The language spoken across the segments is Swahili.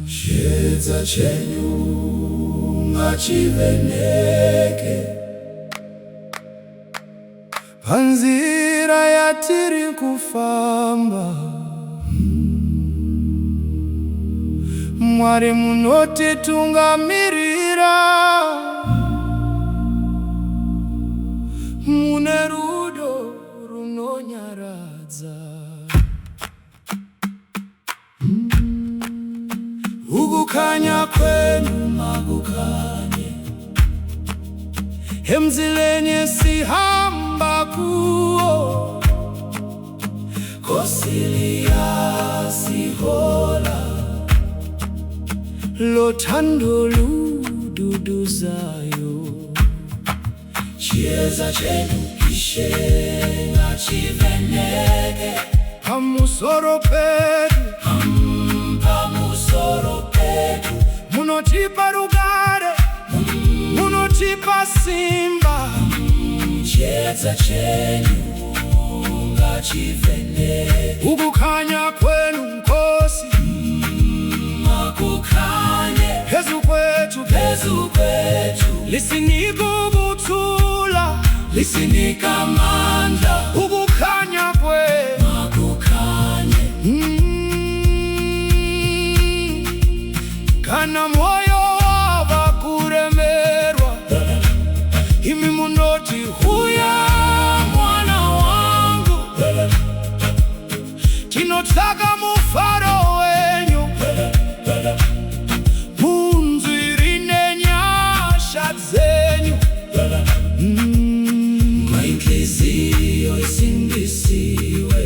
Chiedza chenyu ngachiveneke panzira yatiri kufamba. Mwari munotitungamirira, mune rudo runonyaradza. Ukukanya kwenu makukanye, emzileni sihamba kuwo, kosilia sihola, lothando lududuzayo. Chiedza chenyu ishe ngachiveneke pamusoro pedu, pamusoro pedu. Munotipa rugare, munotipa simba. Chiedza chenyu ngachiveneke. Ukukanya kwenu Nkosi, makukanye phezu kwethu, phezu kwethu. Lisinika ukuthula, lisinika amandla. Ukukanya kwenu makukanye. Kana moyo wavakuremerwa, imi munoti huya mwana wangu. Tinotaka mufaro wenyu, munzwirine nyasha zenyu. Mainhliziyo isimbisiwe,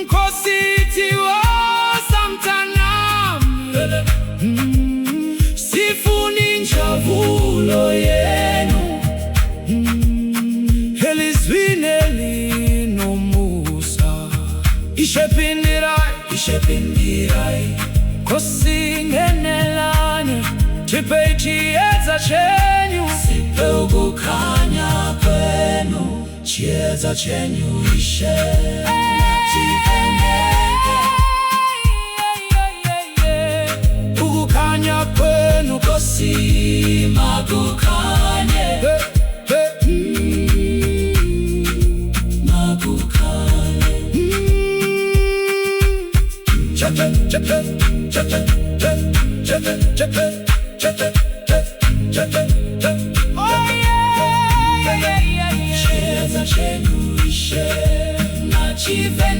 Nkosi tiwasamtanami. Sifuni njavulo yenu, elizwini linomusa. Ishepindirai, ishepindirai, Nkosi ngenelane. Tipe chiedza chenyu, sipe ukukanya kwenu. Chiedza chenyu ishe ngachiveneke. Ukukanya kwenu Nkosi makukanye, makukanye. Chepe, chepe, chepe, chepe, chepe, chepe, chepe. Oh yeah. Chiedza chenyu ishe ngachiveneke.